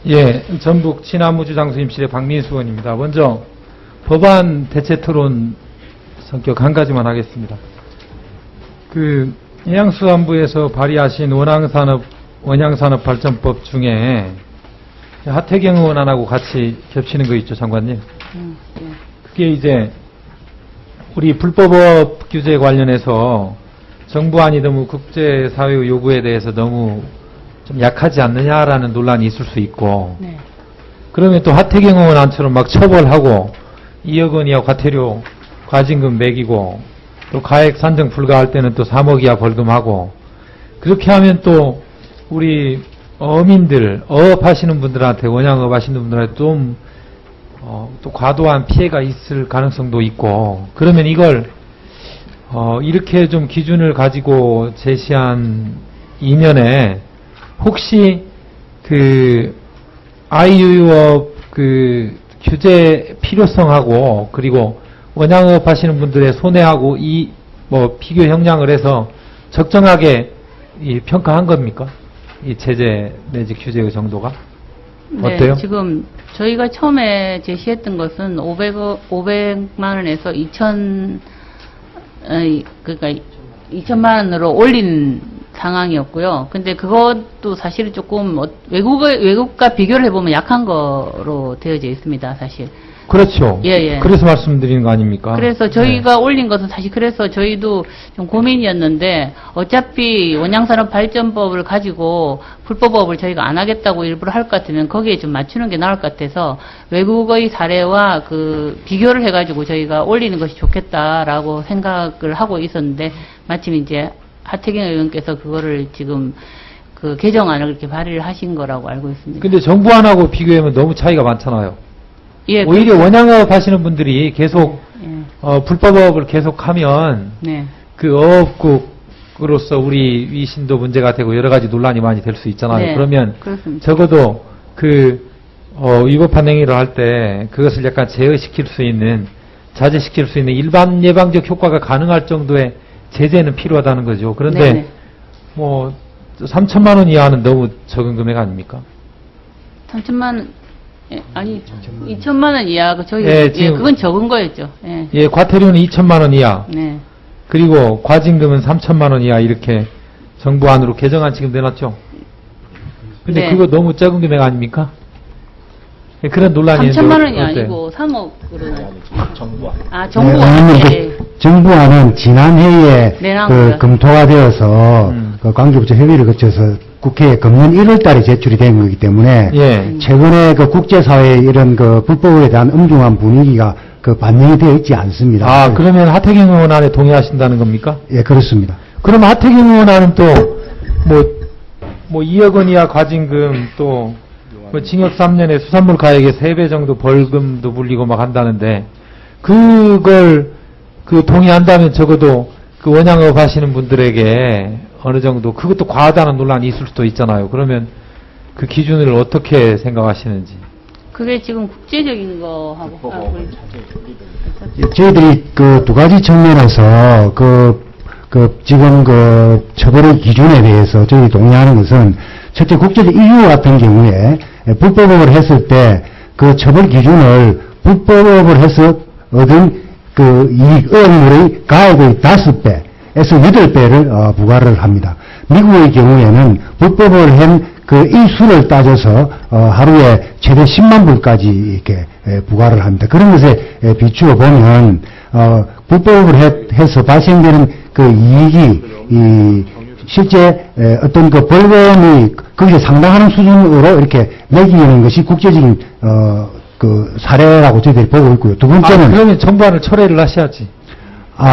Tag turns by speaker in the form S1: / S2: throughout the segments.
S1: 예, 전북 친화무주장수임실의 박민수 의원입니다. 먼저 법안 대체토론 성격 한 가지만 하겠습니다. 해양수산부에서 발의하신 원양산업발전법 중에 하태경 의원안하고 같이 겹치는 거 있죠, 장관님? 그게 이제 우리 불법업 규제 관련해서 정부안이 너무 국제사회 요구에 대해서 너무 좀 약하지 않느냐라는 논란이 있을 수 있고, 네. 그러면 또 하태경 의원안처럼 막 처벌하고 2억 원 이하 과태료 과징금 매기고 또 가액 산정 불가할 때는 또 3억 이하 벌금하고, 그렇게 하면 또 우리 어민들, 어업하시는 분들한테, 원양어업 하시는 분들한테 좀 또 과도한 피해가 있을 가능성도 있고, 그러면 이걸 이렇게 좀 기준을 가지고 제시한 이면에 혹시 IUU업 규제 필요성하고 그리고 원양어업 하시는 분들의 손해하고 비교 형량을 해서 적정하게 평가한 겁니까? 이 제재 내지 규제의 정도가?
S2: 네,
S1: 어때요?
S2: 지금 저희가 처음에 제시했던 것은 500만 원에서 2천만 원으로 올린 상황이었고요. 근데 그것도 사실 조금 외국과 비교를 해보면 약한 거로 되어져 있습니다, 사실.
S1: 그렇죠.
S2: 예.
S1: 그래서 말씀드리는 거 아닙니까?
S2: 그래서 저희가 올린 것은 사실 그래서 저희도 좀 고민이었는데, 어차피 원양산업발전법을 가지고 불법업을 저희가 안 하겠다고 일부러 할 것 같으면 거기에 좀 맞추는 게 나을 것 같아서 외국의 사례와 비교를 해가지고 저희가 올리는 것이 좋겠다라고 생각을 하고 있었는데, 마침 이제 하태경 의원께서 그거를 지금 개정안을 그렇게 발의를 하신 거라고 알고 있습니다.
S1: 근데 정부안하고 비교하면 너무 차이가 많잖아요.
S2: 예,
S1: 오히려 원양어업 하시는 분들이 계속 불법업을 계속하면
S2: 네.
S1: 그 어업국으로서 우리 위신도 문제가 되고 여러 가지 논란이 많이 될 수 있잖아요.
S2: 네,
S1: 그러면
S2: 그렇습니다.
S1: 적어도 위법한 행위를 할 때 그것을 약간 제어시킬 수 있는, 자제시킬 수 있는 일반 예방적 효과가 가능할 정도의 제재는 필요하다는 거죠. 그런데
S2: 네네.
S1: 3천만 원 이하는 너무 적은 금액 아닙니까?
S2: 3천만 원, 아니 2천만 원 이하, 저희 그건 적은 거였죠.
S1: 예, 과태료는 2천만 원 이하.
S2: 네.
S1: 그리고 과징금은 3천만 원 이하, 이렇게 정부안으로 개정안 지금 내놨죠. 근데
S2: 네.
S1: 그거 너무 적은 금액 아닙니까? 그런 논란이
S2: 3천만 원이 아니고 3억으로
S3: 정부안.
S2: 정부안.
S3: 네, 정부안은 지난해에 검토가 되어서 관계부처 협의를 거쳐서 국회에 금년 1월 달에 제출이 된 거기 때문에 최근에 국제사회의 이런 불법에 대한 엄중한 분위기가 반영이 되어 있지 않습니다.
S1: 그러면 하태경 의원안에 동의하신다는 겁니까?
S3: 예, 그렇습니다.
S1: 그럼 하태경 의원안은 또 2억 원 이하 과징금, 또 징역 3년에 수산물 가액의 3배 정도 벌금도 물리고 막 한다는데, 그걸 동의한다면 적어도 원양업 하시는 분들에게 어느 정도, 그것도 과하다는 논란이 있을 수도 있잖아요. 그러면 그 기준을 어떻게 생각하시는지.
S2: 그게 지금 국제적인 거하고
S3: 저희들이 두 가지 측면에서 지금 처벌의 기준에 대해서 저희 동의하는 것은, 첫째, 국제적 EU 같은 경우에 불법업을 했을 때 그 처벌 기준을 불법업을 해서 얻은 이익, 어물의 가액의 5배에서 8배를 부과를 합니다. 미국의 경우에는 불법을 한 일수를 따져서 하루에 최대 10만 불까지 이렇게 부과를 합니다. 그런 것에 비추어 보면 불법을 해서 발생되는 이익이 실제 어떤 벌금이 거기에 상당하는 수준으로 이렇게 매기는 것이 국제적인 사례라고 저희들이 보고 있고요. 두 번째는
S1: 그러면 정부안을 철회를 하셔야지.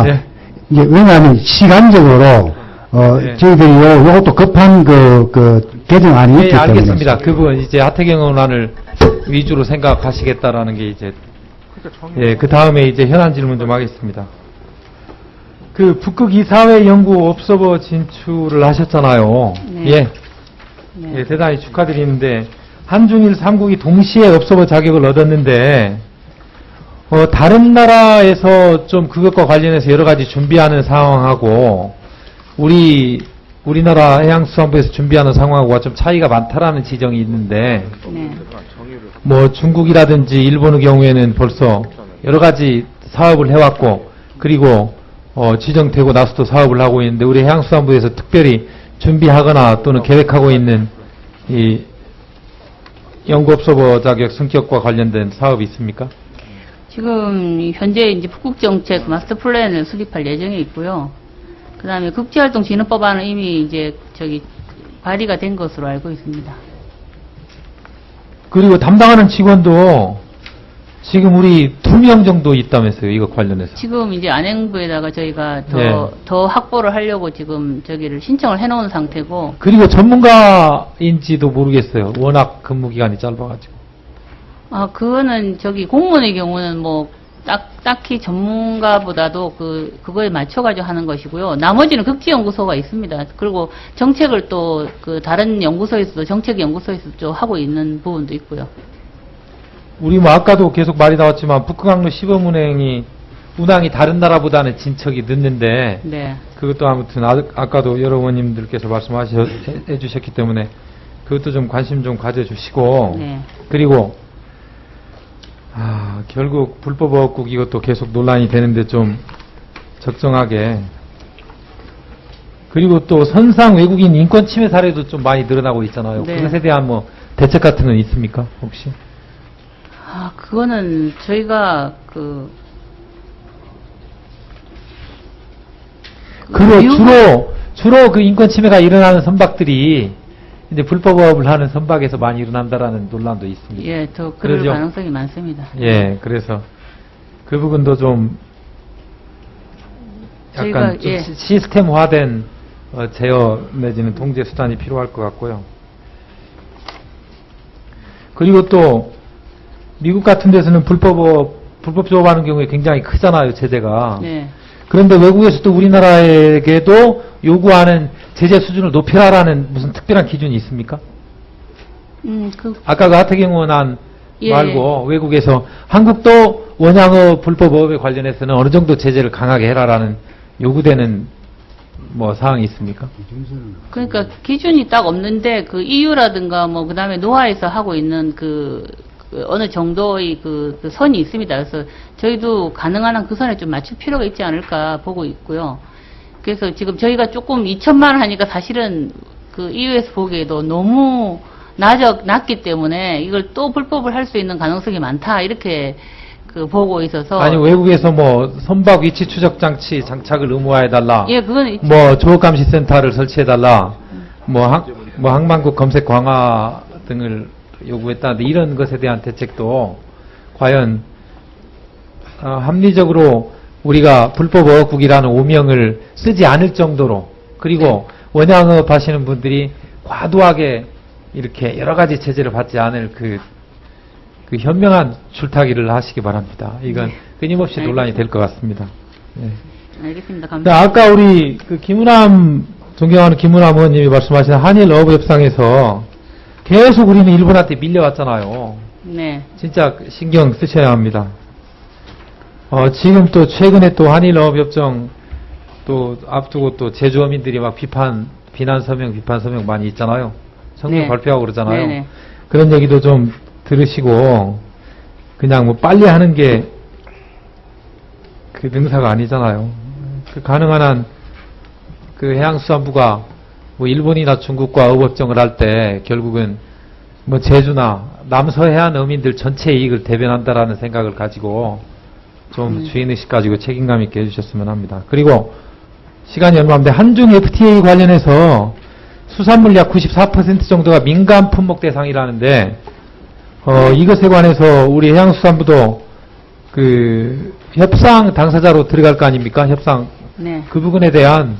S1: 네.
S3: 왜냐하면 시간적으로 저희들이 요것도 급한 개정안이 있기 때문에.
S1: 알겠습니다. 그분 이제 하태경 의원안을 위주로 생각하시겠다라는 게 이제 그 다음에 이제 현안 질문 좀 하겠습니다. 북극 이사회 연구 옵서버 진출을 하셨잖아요.
S2: 네.
S1: 대단히 축하드리는데, 한중일 3국이 동시에 옵서버 자격을 얻었는데, 다른 나라에서 좀 그것과 관련해서 여러 가지 준비하는 상황하고, 우리 우리나라 해양수산부에서 준비하는 상황과 좀 차이가 많다라는 지적이 있는데,
S2: 네.
S1: 뭐 중국이라든지 일본의 경우에는 벌써 여러 가지 사업을 해왔고, 그리고 지정되고 나서도 사업을 하고 있는데, 우리 해양수산부에서 특별히 준비하거나 또는 계획하고 있는 이 연구업소보 자격 승격과 관련된 사업이 있습니까?
S2: 지금 현재 이제 북극정책 마스터 플랜을 수립할 예정에 있고요. 그다음에 국제활동진흥법안은 이미 이제 발의가 된 것으로 알고 있습니다.
S1: 그리고 담당하는 직원도 지금 우리 2명 정도 있다면서요, 이거 관련해서.
S2: 지금 이제 안행부에다가 저희가
S1: 네.
S2: 더 확보를 하려고 지금 저기를 신청을 해놓은 상태고,
S1: 그리고 전문가인지도 모르겠어요. 워낙 근무 기간이 짧아가지고.
S2: 그거는 공무원의 경우는 뭐 딱히 전문가보다도 그거에 맞춰가지고 하는 것이고요. 나머지는 극지연구소가 있습니다. 그리고 정책을 또 다른 연구소에서도 정책연구소에서도 좀 하고 있는 부분도 있고요.
S1: 우리 뭐 아까도 계속 말이 나왔지만 북극항로 시범운행이 운항이 다른 나라보다는 진척이 늦는데,
S2: 네.
S1: 그것도 아무튼 아까도 여러 의원님들께서 말씀해 주셨기 때문에 그것도 좀 관심 좀 가져주시고,
S2: 네.
S1: 그리고 결국 불법어업국 이것도 계속 논란이 되는데 좀 적정하게, 그리고 또 선상 외국인 인권 침해 사례도 좀 많이 늘어나고 있잖아요.
S2: 네.
S1: 그것에 대한 뭐 대책 같은 건 있습니까, 혹시?
S2: 그거는 저희가
S1: 주로 그 인권 침해가 일어나는 선박들이 이제 불법어업을 하는 선박에서 많이 일어난다라는 논란도 있습니다.
S2: 예, 더 그럴
S1: 그러죠?
S2: 가능성이 많습니다.
S1: 예, 그래서 그 부분도 좀 약간
S2: 저희가,
S1: 좀
S2: 예.
S1: 시스템화된 제어 내지는 통제 수단이 필요할 것 같고요. 그리고 또 미국 같은 데서는 불법 조업하는 경우에 굉장히 크잖아요, 제재가.
S2: 네.
S1: 그런데 외국에서도 우리나라에게도 요구하는 제재 수준을 높여라라는 무슨 특별한 기준이 있습니까? 아까 그 하태경 의원
S2: 예,
S1: 말고 외국에서 한국도 원양어 불법어업에 관련해서는 어느 정도 제재를 강하게 해라라는 요구되는 뭐 사항이 있습니까?
S2: 그러니까 기준이 딱 없는데 그 EU라든가 뭐 그다음에 노아에서 하고 있는 어느 정도의 그 선이 있습니다. 그래서 저희도 가능한 한 그 선에 좀 맞출 필요가 있지 않을까 보고 있고요. 그래서 지금 저희가 조금 2천만 원 하니까 사실은 그 EU에서 보기에도 너무 낮기 때문에 이걸 또 불법을 할 수 있는 가능성이 많다 이렇게 보고 있어서.
S1: 아니 외국에서 뭐 선박 위치 추적 장치 장착을 의무화해달라.
S2: 예, 그건
S1: 뭐 조업감시센터를 설치해달라. 뭐 항만국 검색 강화 등을 요구했다는데 이런 것에 대한 대책도 과연 합리적으로 우리가 불법어업국이라는 오명을 쓰지 않을 정도로, 그리고 원양업 하시는 분들이 과도하게 이렇게 여러 가지 제재를 받지 않을 그 현명한 줄타기를 하시기 바랍니다. 이건 끊임없이 논란이 될 것 같습니다. 네.
S2: 알겠습니다. 감사합니다.
S1: 아까 우리 존경하는 김은남 의원님이 말씀하신 한일 어업 협상에서 계속 우리는 일본한테 밀려왔잖아요.
S2: 네.
S1: 진짜 신경 쓰셔야 합니다. 지금 또 최근에 또 한일 어업 협정 또 앞두고 또 제주어민들이 막 비난 서명 많이 있잖아요. 성명
S2: 네.
S1: 발표하고 그러잖아요.
S2: 네네.
S1: 그런 얘기도 좀 들으시고 그냥 뭐 빨리 하는 게 그 능사가 아니잖아요. 가능한 한 해양수산부가 뭐 일본이나 중국과 어업협정을 할 때 결국은 뭐 제주나 남서해안 어민들 전체 이익을 대변한다라는 생각을 가지고 좀 주인의식 가지고 책임감 있게 해주셨으면 합니다. 그리고 시간이 얼마 없는데 한중 FTA 관련해서 수산물 약 94% 정도가 민간 품목 대상이라는데 이것에 관해서 우리 해양수산부도 협상 당사자로 들어갈 거 아닙니까? 협상.
S2: 네.
S1: 그 부분에 대한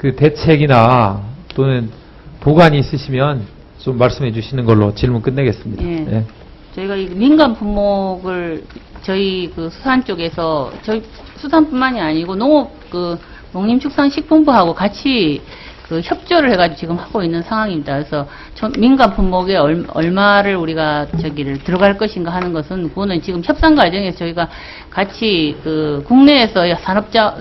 S1: 대책이나 또는 보관이 있으시면 좀 말씀해 주시는 걸로 질문 끝내겠습니다.
S2: 예.
S1: 예.
S2: 저희가 이 민간 품목을 저희 수산 쪽에서 저희 수산뿐만이 아니고 농림축산식품부하고 같이 그 협조를 해가지고 지금 하고 있는 상황입니다. 그래서 민간 품목에 얼마를 우리가 들어갈 것인가 하는 것은 그거는 지금 협상 과정에서 저희가 같이 그 국내에서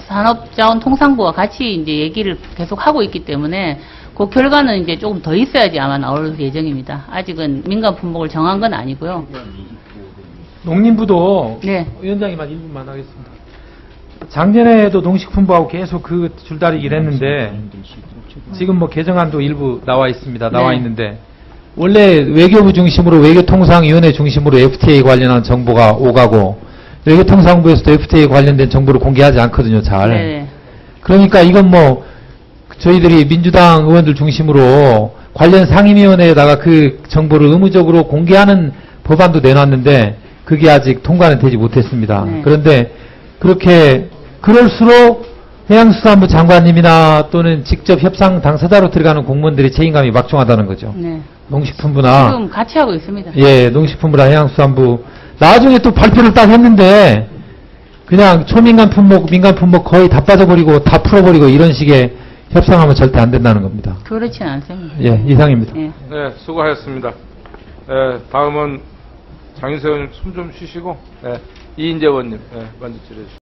S2: 산업자원통상부와 같이 이제 얘기를 계속 하고 있기 때문에 그 결과는 이제 조금 더 있어야지 아마 나올 예정입니다. 아직은 민간 품목을 정한 건 아니고요.
S1: 농림부도
S2: 네.
S1: 위원장님만 1분만 하겠습니다. 작년에도 농식품부하고 계속 그 줄다리기를 했는데 지금 뭐 개정안도 일부 나와 있습니다. 나와
S2: 네.
S1: 있는데 원래 외교부 중심으로 외교통상위원회 중심으로 FTA 관련한 정보가 오가고 외교통상부에서도 FTA 관련된 정보를 공개하지 않거든요. 잘.
S2: 네.
S1: 그러니까 이건 뭐 저희들이 민주당 의원들 중심으로 관련 상임위원회에다가 그 정보를 의무적으로 공개하는 법안도 내놨는데 그게 아직 통과는 되지 못했습니다.
S2: 네.
S1: 그런데 그럴수록 해양수산부 장관님이나 또는 직접 협상 당사자로 들어가는 공무원들의 책임감이 막중하다는 거죠.
S2: 네.
S1: 농식품부나
S2: 지금 같이 하고 있습니다.
S1: 예, 농식품부나 해양수산부 나중에 또 발표를 딱 했는데 그냥 초민간 품목, 민간 품목 거의 다 빠져버리고 다 풀어버리고 이런 식의 협상하면 절대 안 된다는 겁니다.
S2: 그렇진 않습니다.
S1: 예, 이상입니다.
S2: 예.
S4: 네, 수고하셨습니다. 다음은 장인세 의원님 숨 좀 쉬시고, 이인재 의원님 먼저 질의해 주시죠.